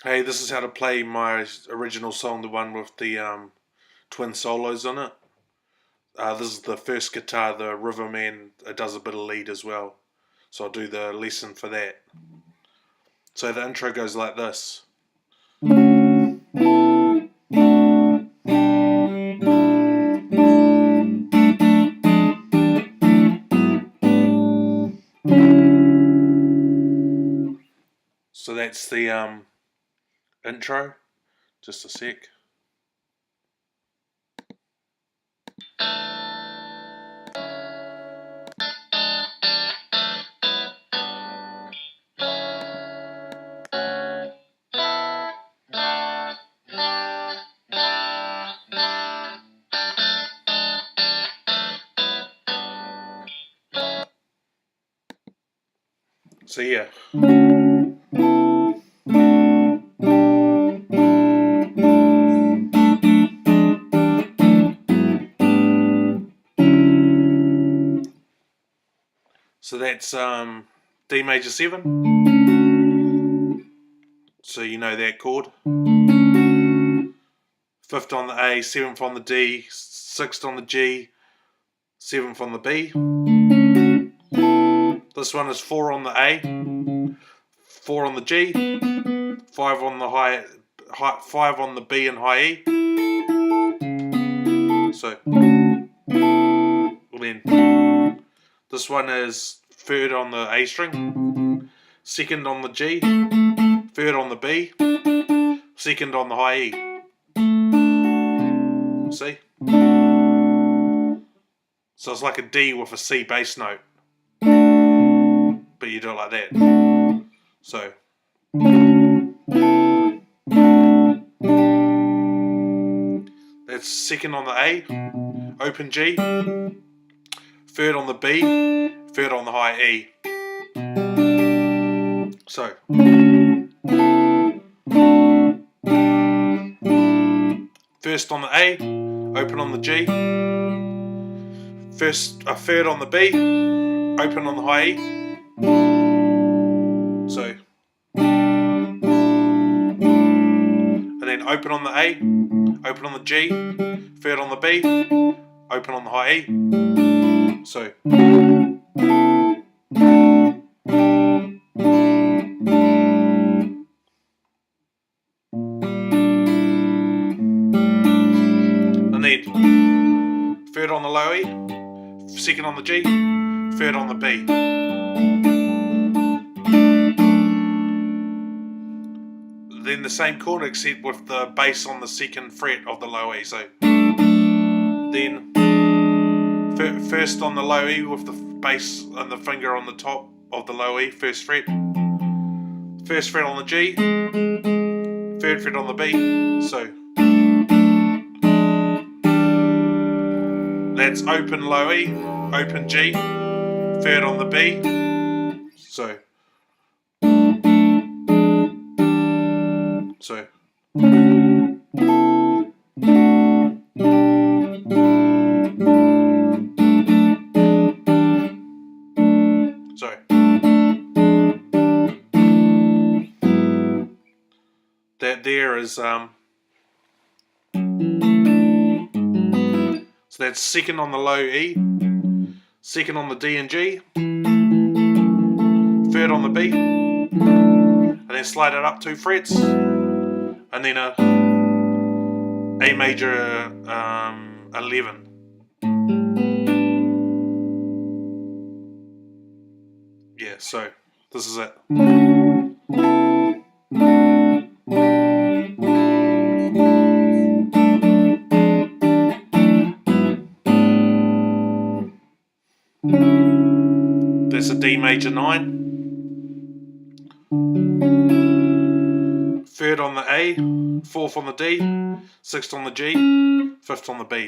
Hey, this is how to play my original song, the one with the twin solos on it. This is the first guitar, the rhythm, and it does a bit of lead as well. So I'll do the lesson for that. So the intro goes like this. So that's the intro. Just a sec. So yeah. So that's D major 7. So you know that chord. 5th on the A, 7th on the D, 6th on the G, 7th on the B. This one is 4 on the A, 4 on the G, 5 on the 5 on the B and high E. So then this one is 3rd on the A string, 2nd on the G, 3rd on the B, 2nd on the high E. See? So it's like a D with a C bass note, but you do it like that. So that's 2nd on the A, open G, 3rd on the B, 3rd on the high E. So first on the A, open on the G, 3rd on the B, open on the high E. So, and then open on the A, open on the G, 3rd on the B, open on the high E. So, and then 3rd on the low E, 2nd on the G, 3rd on the B. Then the same chord except with the bass on the 2nd fret of the low E. So then 1st on the low E with the bass and the finger on the top of the low E, 1st fret. 1st fret on the G, 3rd fret on the B. So that's open low E, open G, 3rd on the B. So that there is so that's 2nd on the low E, 2nd on the D and G, 3rd on the B, and then slide it up 2 frets, and then a major 11. Yeah, so this is it. There's a D major 9, 3rd on the A, 4th on the D, 6th on the G, 5th on the B.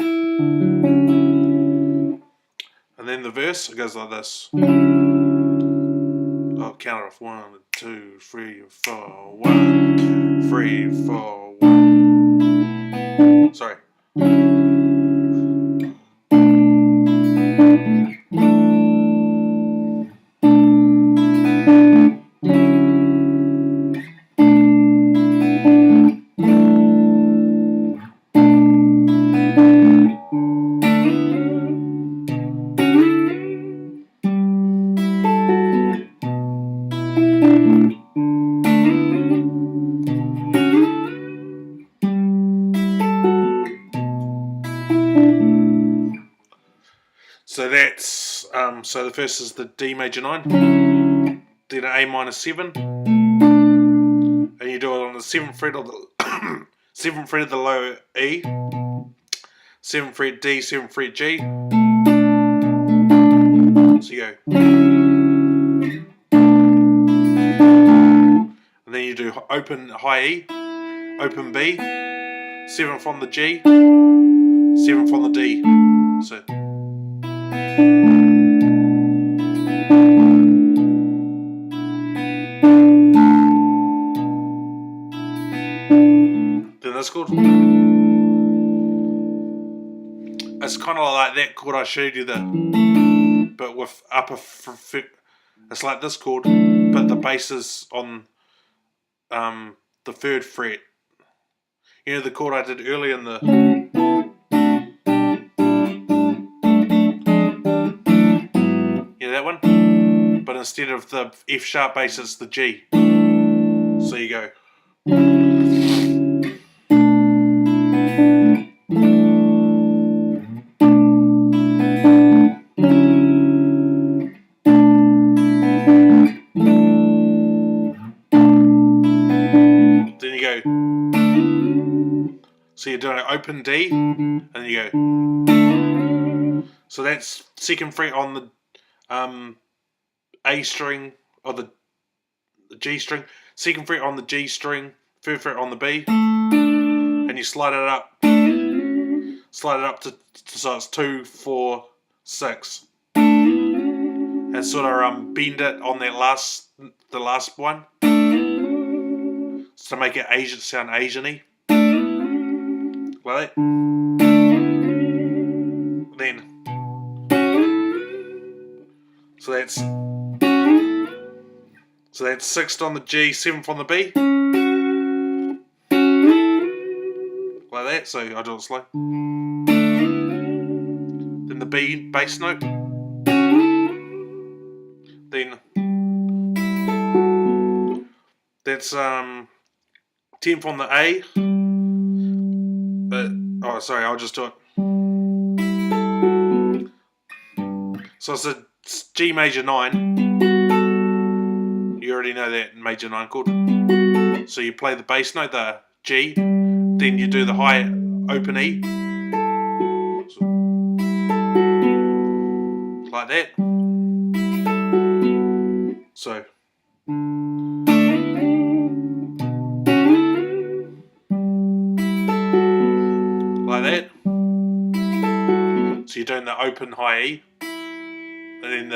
And then the verse, it goes like this. I'll count it off. 1, 2, 3, 4. 1, 2, 3, 4, 1. Sorry. So the first is the D major 9, then an A minor 7, and you do it on the 7th fret of the 7th fret of the low E, 7th fret D, 7th fret G. So you go, and then you do open high E, open B, 7th on the G, 7th on the D. So then that's good. It's kind of like that chord I showed you there, but with upper it's like this chord, but the bass is on the 3rd fret. You know the chord I did earlier in the. You know that one? But instead of the F sharp bass, it's the G. So you go. Then you go. So you're doing an open D, and then you go. So that's 2nd fret on the A string, or the G string, 2nd fret on the G string, 3rd fret on the B, and you slide it up to so it's 2, 4, 6, and sort of bend it on that the last one, to make it sound Asian-y, like that. Then so that's 6th on the G, 7th on the B, like that. So I do it slow. Then the B bass note. Then that's 10th on the A. But I'll just do it. So it's a G major 9. You already know that major 9 chord. So you play the bass note, the G, then you do the high open E, like that. So like that. So you're doing the open high E, and then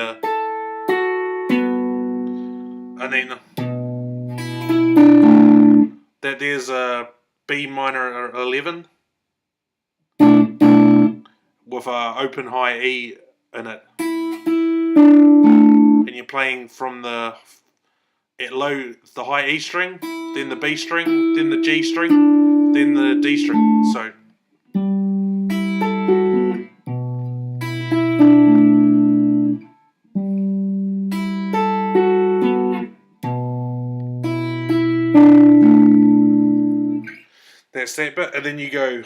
that there's a B minor 11 with a open high E in it, and you're playing from the high E string, then the B string, then the G string, then the D string. So that's that bit, and then you go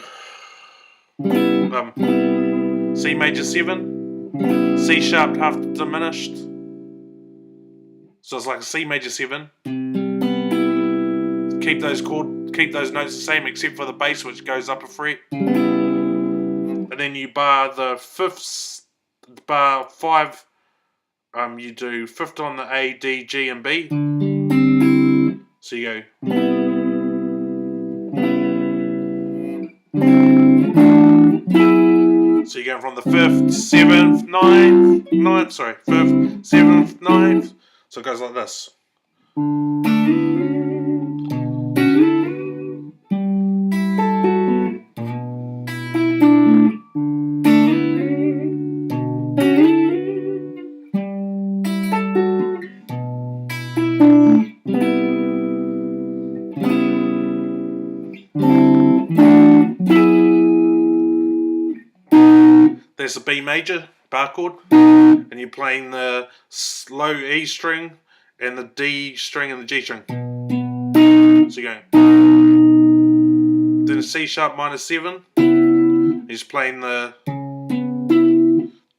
C major 7, C sharp half diminished. So it's like a C major 7. Keep those notes the same except for the bass, which goes up a fret. And then you bar the bar 5. You do 5th on the A, D, G, and B. So you go. So you're going from the 5th, 7th, 9th, 5th, 7th, 9th. So it goes like this. There's the B major bar chord, and you're playing the low E string and the D string and the G string. So you're going. Then a C sharp minor 7. He's playing the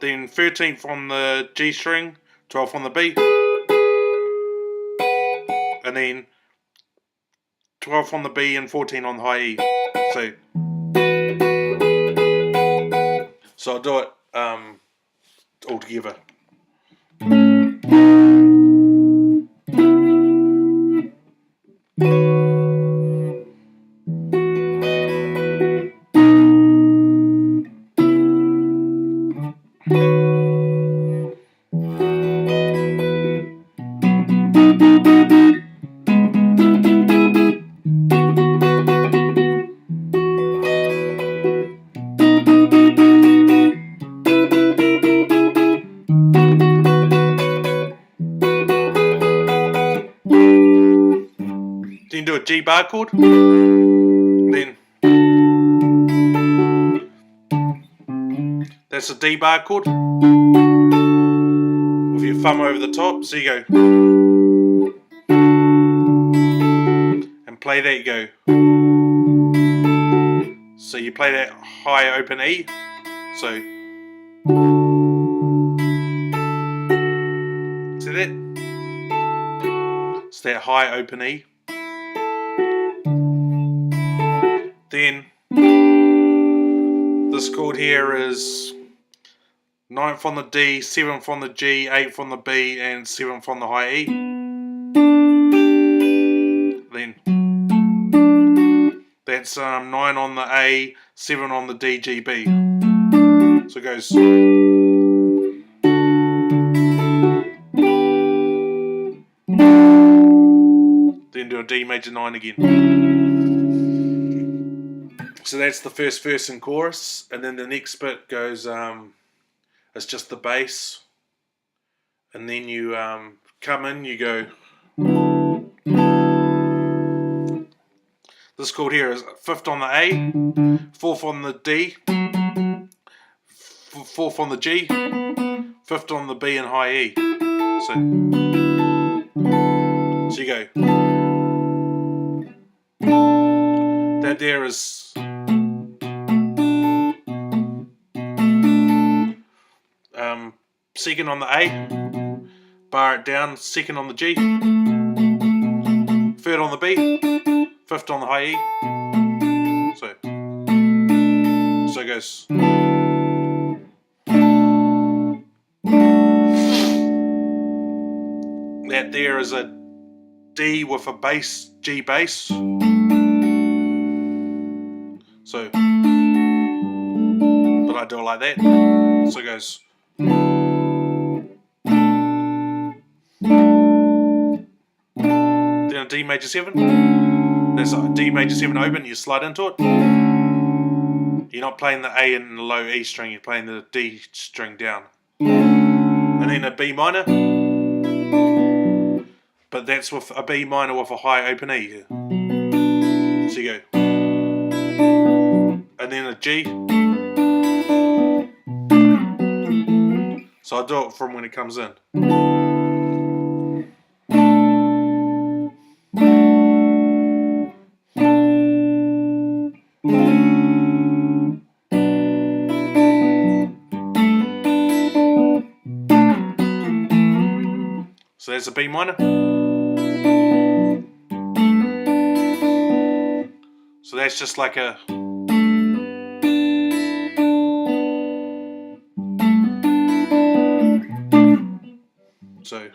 then 13th on the G string, 12th on the B, and then 12th on the B and 14 on the high E. So I'll do it all together. Then do a G bar chord. Then that's a D bar chord with your thumb over the top. So you go and play that. You go. So you play that high open E. So see that? It's that high open E. Then this chord here is 9th on the D, 7th on the G, 8th on the B, and 7th on the high E. Then that's 9 on the A, 7 on the D, G, B. So it goes. Then do a D major 9 again. So that's the first verse and chorus, and then the next bit goes, it's just the bass, and then you come in, you go, this chord here is 5th on the A, 4th on the D, 4th on the G, 5th on the B and high E. So you go. That there is second on the A, bar it down, second on the G, 3rd on the B, 5th on the high E. So it goes. That there is a D with a bass, G bass. So, but I do it like that. So it goes. Then a D major 7. There's a D major 7 open, you slide into it. You're not playing the A and the low E string, you're playing the D string down. And then a B minor. But that's with a B minor with a high open E. So you go. And then a G. So I'll do it from when it comes in. So there's a B minor. So that's just like a. So.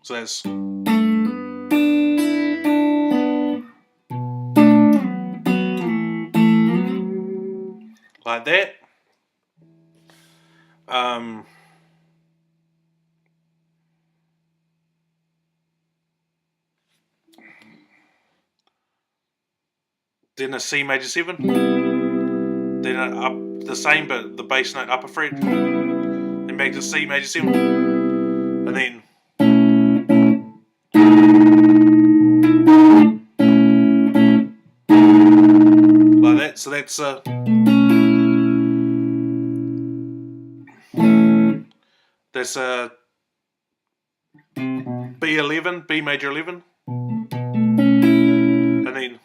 So that's. Like that. Then a C major 7. Then up the same but the bass note upper fret. Then back to C major 7. And then like that. So that's a B11, B major 11, and then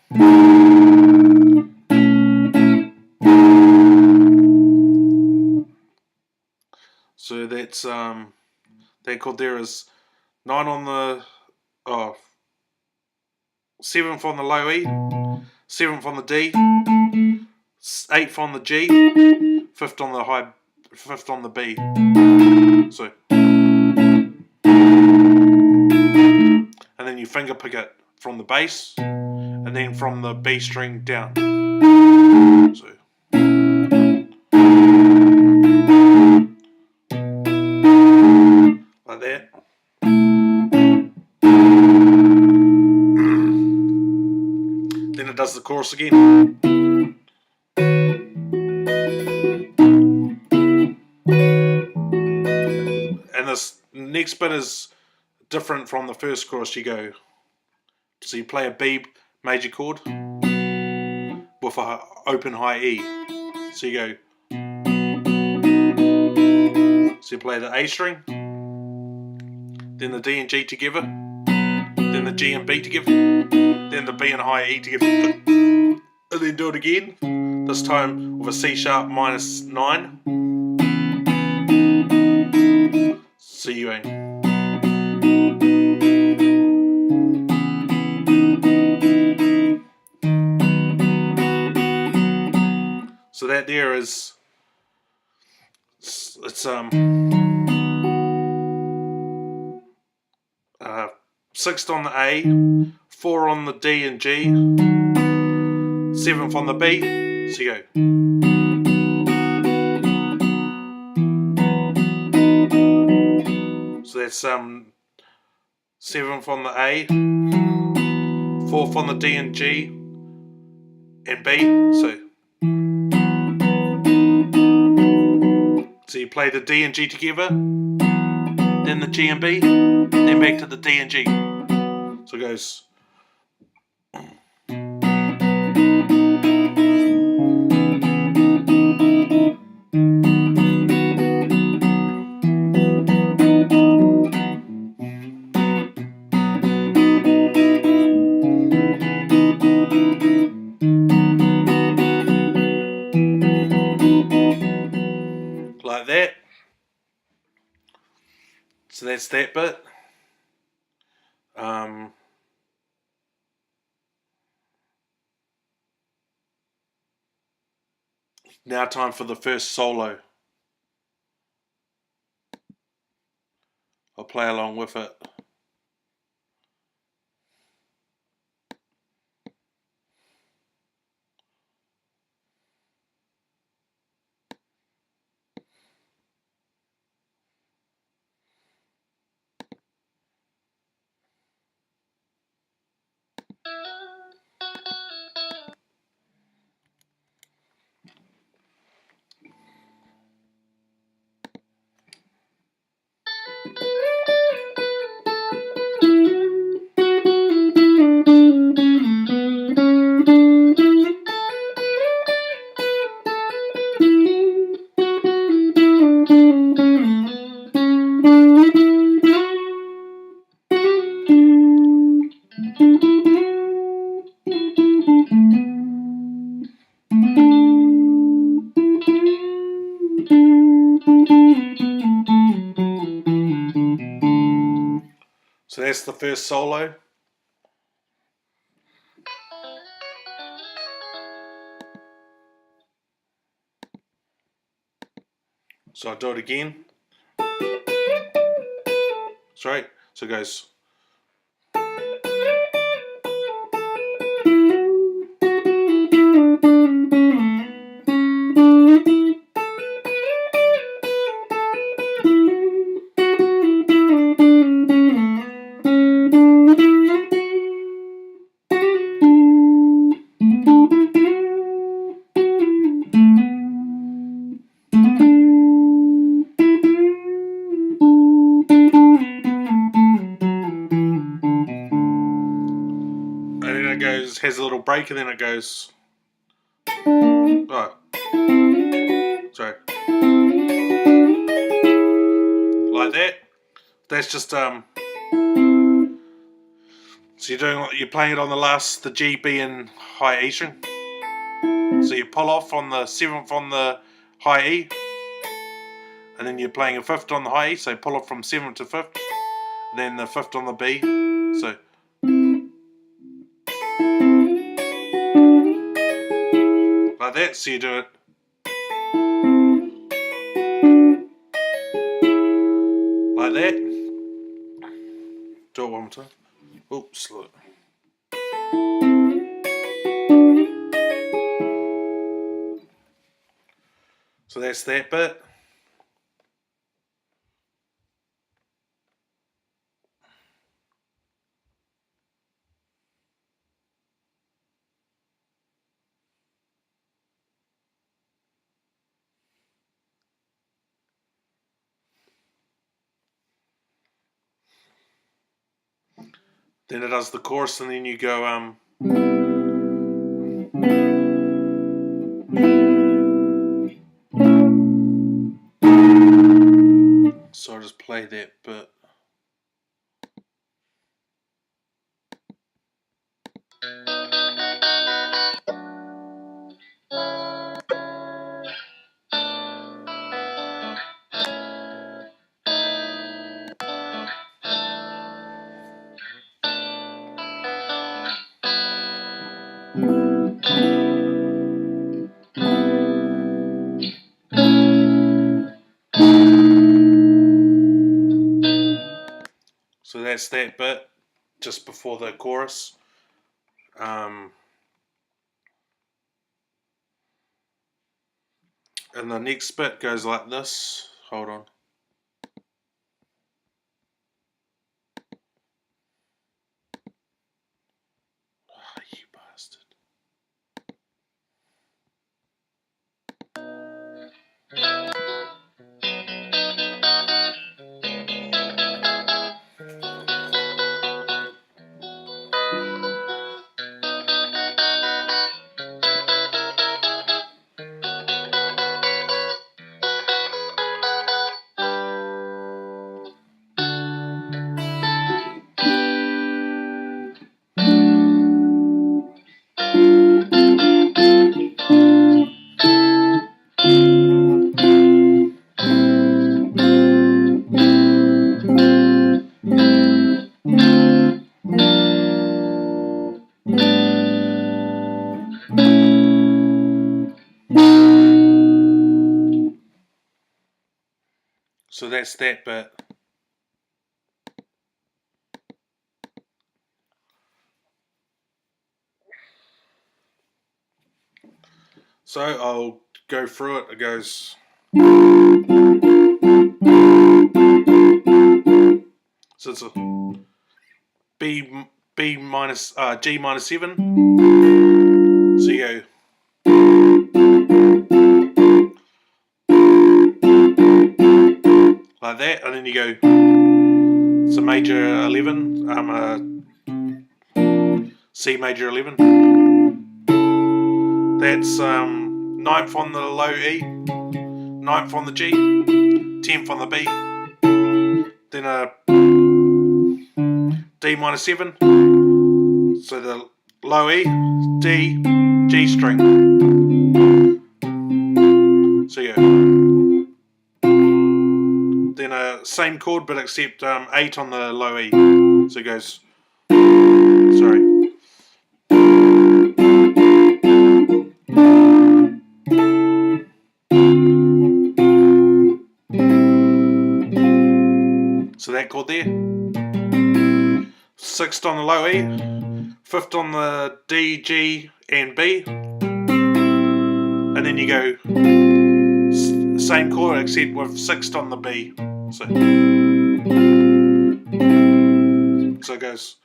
So that's that chord there is 9 on the 7th on the low E, 7th on the D, 8th on the G, 5th on the high, 5th on the B. So, and then you finger pick it from the bass, and then from the B string down. So, like that. Then it does the chorus again. And this next bit is different from the first chorus. You go, so you play a B major chord with an open high E. So you go, so you play the A string, then the D and G together, then the G and B together, then the B and high E together, and then do it again, this time with a C sharp minus 9. So you go. So that there is, it's 6th on the A, 4 on the D and G, 7th on the B. So you go. So that's 7th on the A, 4th on the D and G and B. So you play the D and G together, then the G and B, then back to the D and G. So it goes. Like that. So that's that bit. Now time for the first solo. I'll play along with it. So that's the first solo. So I'll do it again. Sorry. So it goes. Has a little break and then it goes. Oh, sorry. Like that. That's just So you're playing it on the G, B, and high E string. So you pull off on the 7th on the high E, and then you're playing a fifth on the high E, so pull it from 7th to 5th, then the 5th on the B, so like that, so you do it like that. Do it one more time. Oops, slow. So that's that bit. Then it does the chorus, and then you go so I'll just play that bit. So that's that bit just before the chorus. And the next bit goes like this. Hold on. Oh, you bastard. So that's that bit. So I'll go through it. It goes. So it's a B minus G minus 7. So you go. Like that, and then you go. It's a major 11. C major 11. That's 9th on the low E, 9th on the G, 10th on the B, then a D minor 7, so the low E, D, G string. So yeah. Then a same chord but except 8 on the low E. So it goes. Sorry. So that chord there. 6th on the low E, 5th on the D, G, and B, and then you go same chord except with 6th on the B. So it goes.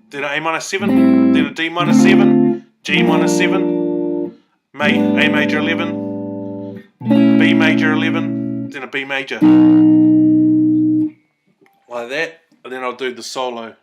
Then a minor 7, then a D minor 7, G minor 7, A major 11, B major 11, then a B major. Like that, and then I'll do the solo.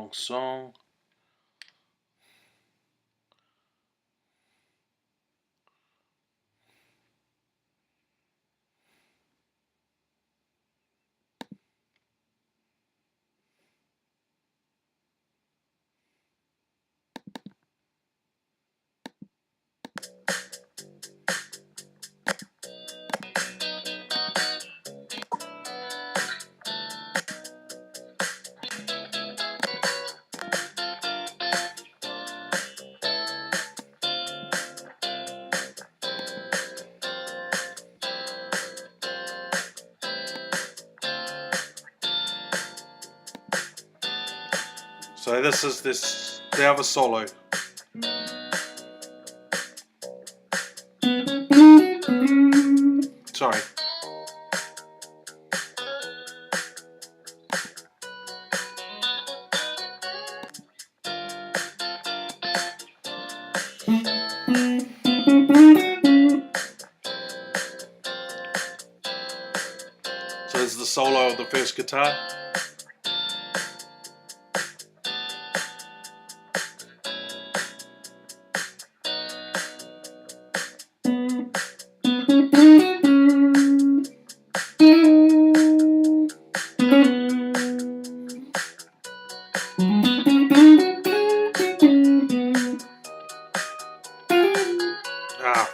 long song. So this is the other solo. Sorry. So this is the solo of the first guitar. Ah.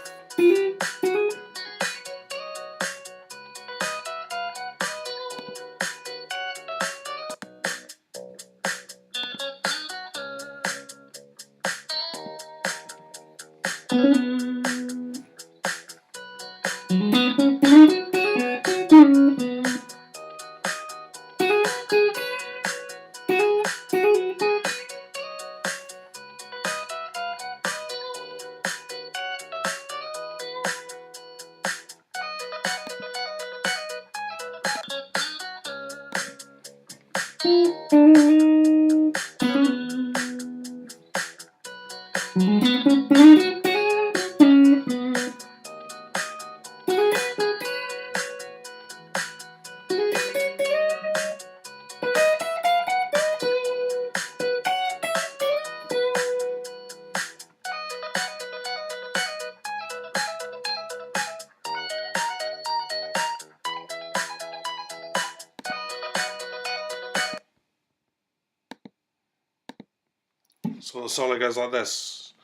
So the solo goes like this.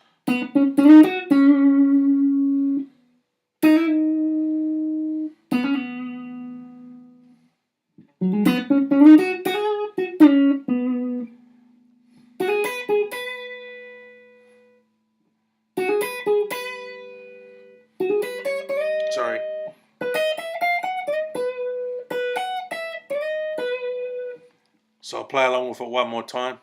Sorry. So I'll play along with it one more time.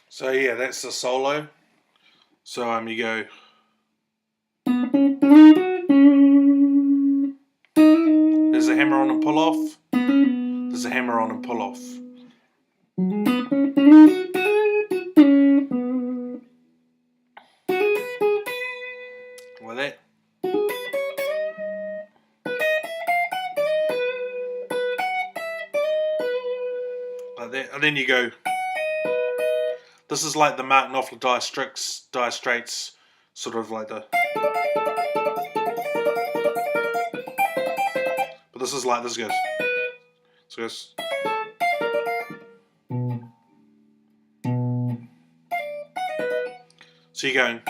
So yeah, that's the solo. So you go. There's a hammer on and pull off. There's a hammer on and pull off. Like that. Like that. And then you go. This is like the Martin Knopfler Dire Straits, sort of like the. this is like this goes. So it goes. So you're going.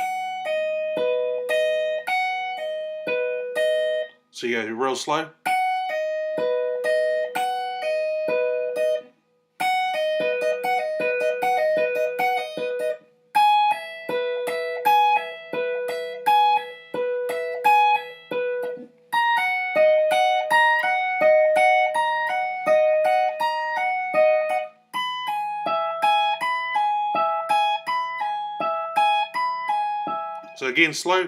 So you go real slow. So again, slow.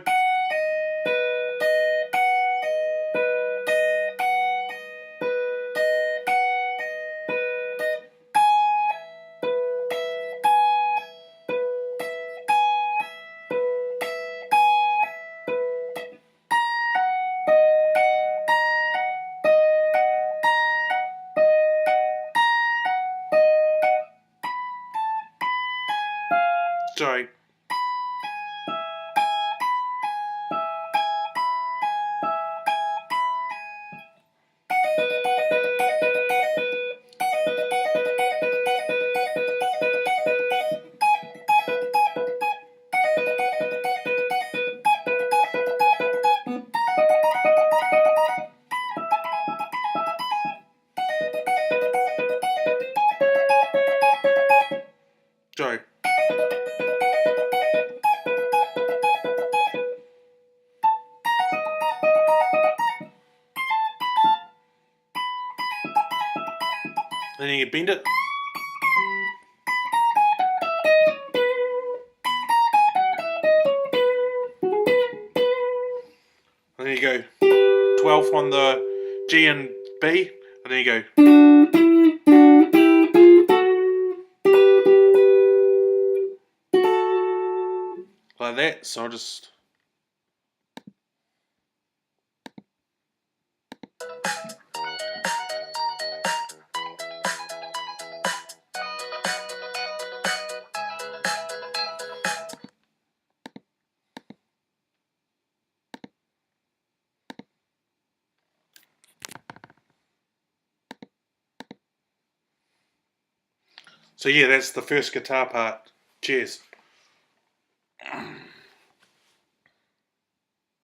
Sorry. Sorry. Then you bend it. And then you go 12th on the G and B, and then you go. Like that, so I'll just. So yeah, that's the first guitar part. Cheers.